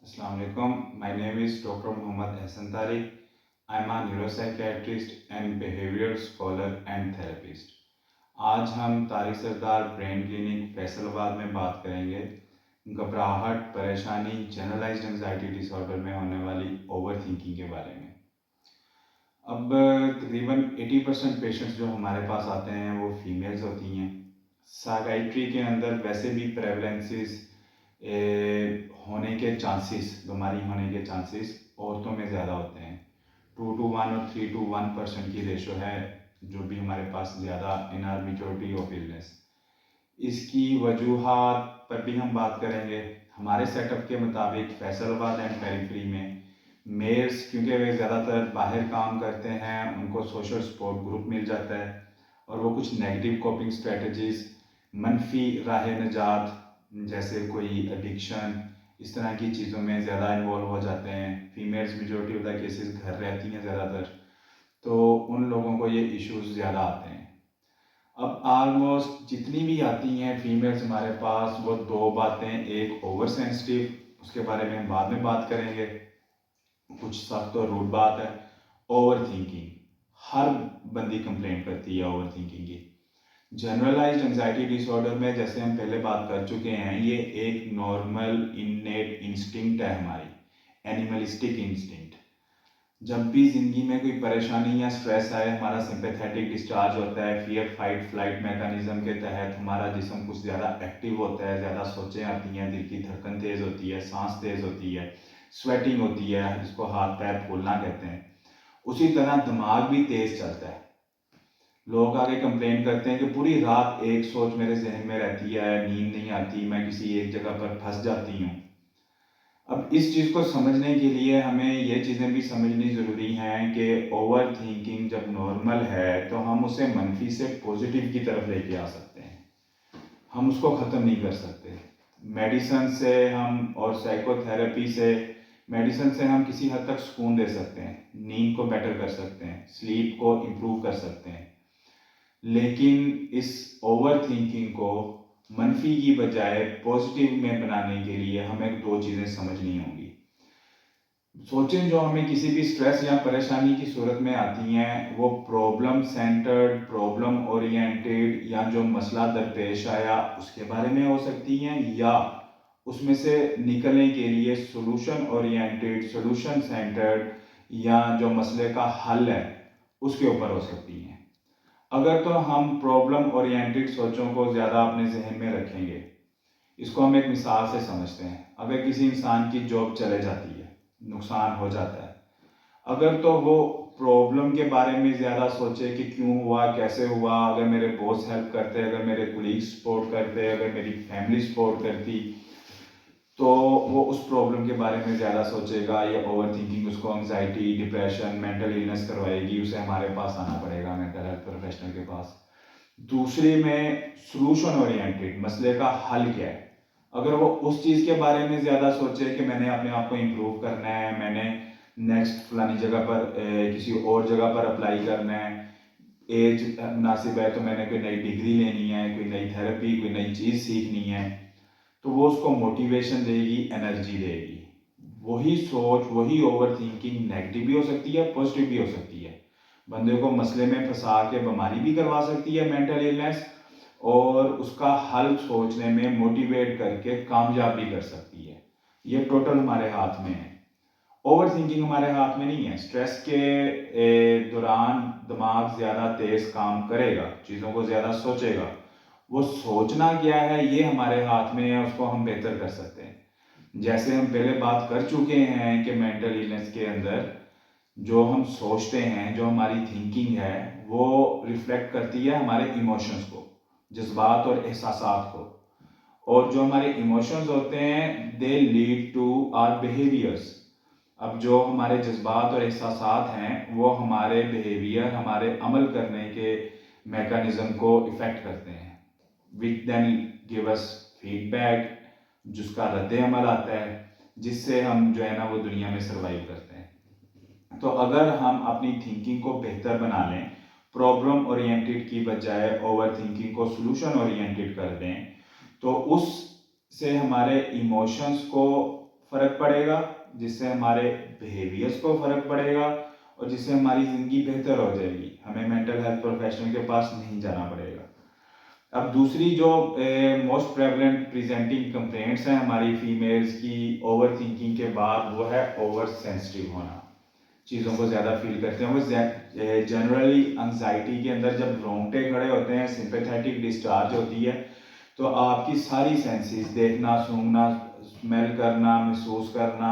Assalamu alaikum. My name is Dr. Muhammad Hassan Tariq. I am a neuropsychiatrist and behavioral scholar and therapist. आज हम तारिक सरदार brain clinic Faisalabad में बात करेंगे घबराहट, परेशानी, जनरलाइज्ड एंजाइटी डिसऑर्डर में होने वाली ओवर थिंकिंग के बारे में। अब तकरीबन 80% पेशेंट्स जो हमारे पास आते हैं वो फीमेल्स होती हैं। साइकाइट्री के अंदर वैसे भी प्रेवलेंसेस होने के चांसेस, बीमारी होने के चांसेस औरतों में ज़्यादा होते हैं। 2 to 1 और 3 to 1% की रेशो है जो भी हमारे पास ज़्यादा इन आर मेजॉरिटी ऑफ इलनेस। इसकी वजूहात पर भी हम बात करेंगे। हमारे सेटअप के मुताबिक फैसलाबाद एंड पेरिफेरी में मेल्स, क्योंकि वे ज़्यादातर बाहर काम करते हैं, उनको सोशल सपोर्ट ग्रुप मिल जाता है और वो कुछ नेगेटिव कोपिंग स्ट्रेटजीज़, मनफी राह निजात जैसे कोई एडिक्शन, इस तरह की चीज़ों में ज़्यादा इन्वॉल्व हो जाते हैं। Females majority of the cases घर रहती हैं ज़्यादातर, तो उन लोगों को ये इश्यूज़ ज़्यादा आते हैं। अब ऑलमोस्ट जितनी भी आती हैं फीमेल्स हमारे पास, वो दो बातें, एक ओवर सेंसिटिव, उसके बारे में हम बाद में बात करेंगे, कुछ सख्त और रूड बात है। ओवर थिंकिंग, हर बंदी कंप्लेंट करती है ओवर थिंकिंग की। जनरलाइज्ड एंजाइटी डिसऑर्डर में जैसे हम पहले बात कर चुके हैं, ये एक नॉर्मल इननेट इंस्टिंक्ट है हमारी, एनिमलिस्टिक इंस्टिंक्ट। जब भी ज़िंदगी में कोई परेशानी या स्ट्रेस आए, हमारा सिंपैथेटिक डिस्चार्ज होता है। फियर फाइट फ्लाइट मैकेनिज्म के तहत हमारा जिस्म कुछ ज़्यादा एक्टिव होता है, ज़्यादा सोचें आती हैं, दिल की धड़कन तेज़ होती है, सांस तेज़ होती है, स्वेटिंग होती है, जिसको हाथ पैर फूलना कहते हैं। उसी तरह दिमाग भी तेज़ चलता है। लोग आगे कंप्लेन करते हैं कि पूरी रात एक सोच मेरे जहन में रहती है, नींद नहीं आती, मैं किसी एक जगह पर फंस जाती हूँ। अब इस चीज़ को समझने के लिए हमें ये चीज़ें भी समझनी ज़रूरी हैं कि ओवर थिंकिंग जब नॉर्मल है तो हम उसे मनफी से पॉजिटिव की तरफ लेके आ सकते हैं, हम उसको ख़त्म नहीं कर सकते। मेडिसिन से हम और साइकोथेरेपी से, मेडिसिन से हम किसी हद तक सुकून दे सकते हैं, नींद को बेटर कर सकते हैं, स्लीप को इम्प्रूव कर सकते हैं, लेकिन इस ओवर थिंकिंग को मनफी की बजाय पॉजिटिव में बनाने के लिए हमें दो चीज़ें समझनी होंगी। सोचें, जो हमें किसी भी स्ट्रेस या परेशानी की सूरत में आती हैं, वो प्रॉब्लम सेंटर्ड, प्रॉब्लम ओरिएंटेड, या जो मसला दरपेश आया उसके बारे में हो सकती हैं, या उसमें से निकलने के लिए सोल्यूशन ओरिएंटेड, सोल्यूशन सेंटर्ड, या जो मसले का हल है उसके ऊपर हो सकती हैं। अगर तो हम प्रॉब्लम ओरिएंटेड सोचों को ज़्यादा अपने जहन में रखेंगे, इसको हम एक मिसाल से समझते हैं। अगर किसी इंसान की जॉब चले जाती है, नुकसान हो जाता है, अगर तो वो प्रॉब्लम के बारे में ज़्यादा सोचे कि क्यों हुआ, कैसे हुआ, अगर मेरे बॉस हेल्प करते, अगर मेरे कोलीग सपोर्ट करते, अगर मेरी फैमिली सपोर्ट करती, तो वो उस प्रॉब्लम के बारे में ज़्यादा सोचेगा। या ओवर थिंकिंग उसको एंजाइटी, डिप्रेशन, मेंटल इलनेस करवाएगी, उसे हमारे पास आना पड़ेगा, मेंटल हेल्थ प्रोफेशनल के पास। दूसरी में सोल्यूशन ओरिएंटेड, मसले का हल क्या है, अगर वो उस चीज़ के बारे में ज़्यादा सोचे कि मैंने अपने आप को इम्प्रूव करना है, मैंने नेक्स्ट फलानी जगह पर किसी और जगह पर अप्लाई करना है, एज मुनासिब है तो मैंने कोई नई डिग्री लेनी है, कोई नई थेरेपी, कोई नई चीज़ सीखनी है, तो वो उसको मोटिवेशन देगी, एनर्जी देगी। वही सोच, वही ओवर थिंकिंग नेगेटिव भी हो सकती है, पॉजिटिव भी हो सकती है। बंदे को मसले में फंसा के बीमारी भी करवा सकती है, मेंटल इलनेस, और उसका हल सोचने में मोटिवेट करके कामयाब भी कर सकती है। ये टोटल हमारे हाथ में है। ओवर थिंकिंग हमारे हाथ में नहीं है। स्ट्रेस के दौरान दिमाग ज़्यादा तेज़ काम करेगा, चीज़ों को ज़्यादा सोचेगा। वो सोचना क्या है ये हमारे हाथ में है, उसको हम बेहतर कर सकते हैं। जैसे हम पहले बात कर चुके हैं कि मेंटल इलनेस के अंदर जो हम सोचते हैं, जो हमारी थिंकिंग है, वो रिफ्लेक्ट करती है हमारे इमोशंस को, जज्बात और एहसासात को। और जो हमारे इमोशंस होते हैं, they lead to our behaviours. अब जो हमारे जज्बात और एहसासात हैं वो हमारे बिहेवियर, हमारे अमल करने के मैकेनिज्म को इफ़ेक्ट करते हैं, which then give us feedback, जिसका रद्द अमल आता है, जिससे हम जो है ना वो दुनिया में सर्वाइव करते हैं। तो अगर हम अपनी थिंकिंग को बेहतर बना लें, प्रॉब्लम ओरिएंटेड की बजाय ओवर थिंकिंग को सोल्यूशन ओरिएंटेड कर दें, तो उससे हमारे इमोशंस को فرق پڑے گا, جس سے ہمارے بیہیویئرس کو فرق پڑے گا, اور جس سے ہماری زندگی بہتر ہو جائے گی. ہمیں مینٹل ہیلتھ پروفیشنل کے پاس نہیں جانا پڑے گا. اب دوسری جو موسٹ پریولنٹ پریزنٹنگ کمپلینٹس ہیں ہماری فیمیلز کی اوور تھنکنگ کے بعد, وہ ہے اوور سینسٹیو ہونا. چیزوں کو زیادہ فیل کرتے ہیں. وہ جنرلی انگزائٹی کے اندر جب رونگٹے کھڑے ہوتے ہیں, سمپیتھیٹک ڈسچارج ہوتی ہے, تو آپ کی ساری سینسز, دیکھنا, سونگنا, اسمیل کرنا, محسوس کرنا,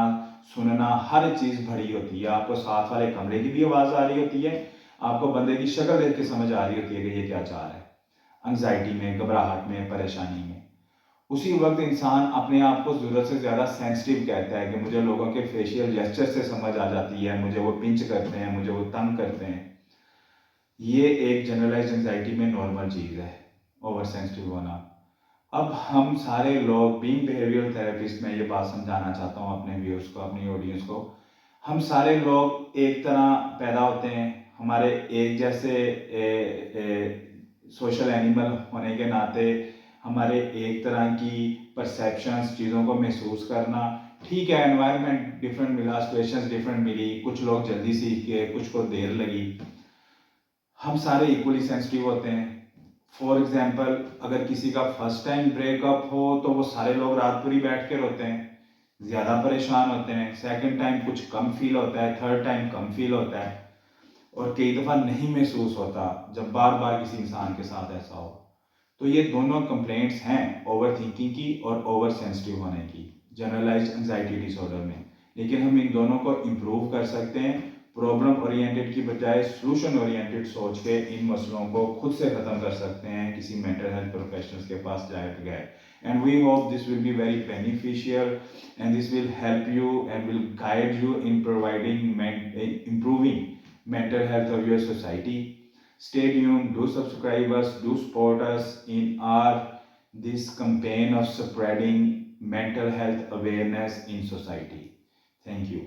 سننا, ہر چیز بڑی ہوتی ہے. آپ کو ساتھ والے کمرے کی بھی آواز آ رہی ہوتی ہے, آپ کو بندے کی شکل دیکھ کے سمجھ آ رہی ہوتی ہے کہ یہ کیا چاہ رہا ہے. انگزائٹی میں, گھبراہٹ میں, پریشانی میں, اسی وقت انسان اپنے آپ کو ضرورت سے زیادہ سینسٹیو کہتا ہے کہ مجھے لوگوں کے فیشیل جیسچر سے سمجھ آ جاتی ہے, مجھے وہ پنچ کرتے ہیں, مجھے وہ تنگ کرتے ہیں. یہ ایک جنرلائز انگزائٹی میں نارمل چیز ہے, اوور سینسٹیو ہونا. اب ہم سارے لوگ, بینگ بیہیویئر تھراپسٹ, میں یہ بات سمجھانا چاہتا ہوں اپنے ویورس کو, اپنی آڈینس کو, ہم سارے لوگ ایک طرح پیدا ہوتے ہیں. ہمارے ایک جیسے سوشل اینیمل ہونے کے ناطے ہمارے ایک طرح کی پرسیپشنس, چیزوں کو محسوس کرنا, ٹھیک ہے, انوائرمنٹ ڈفرینٹ ملا, سچویشنز ڈفرینٹ ملی, کچھ لوگ جلدی سیکھ کے, کچھ کو دیر لگی. ہم سارے ایکولی سینسٹیو ہوتے ہیں. فار ایگزامپل, اگر کسی کا فرسٹ ٹائم بریک اپ ہو تو وہ سارے لوگ رات پوری بیٹھ کے روتے ہیں, زیادہ پریشان ہوتے ہیں. سیکنڈ ٹائم کچھ کم فیل ہوتا ہے, تھرڈ ٹائم کم فیل ہوتا ہے, اور کئی دفعہ نہیں محسوس ہوتا جب بار بار کسی انسان کے ساتھ ایسا ہو. تو یہ دونوں کمپلینٹس ہیں اوور تھنکنگ کی اور اوور سینسٹیو ہونے کی, جنرلائزڈ انگزائٹی ڈس آرڈر میں. لیکن ہم ان دونوں کو امپروو کر سکتے ہیں پرابلم اورینٹیڈ کی بجائے سولوشن اورینٹیڈ سوچ کے. ان مسئلوں کو خود سے ختم کر سکتے ہیں کسی مینٹل ہیلتھ پروفیشنلز کے پاس جائے بغیر. And we hope this will be very beneficial, and this will help you and will guide you in providing improving mental health of your society. Stay tuned, do subscribe us, do support us in our this campaign of spreading mental health awareness in society. Thank you.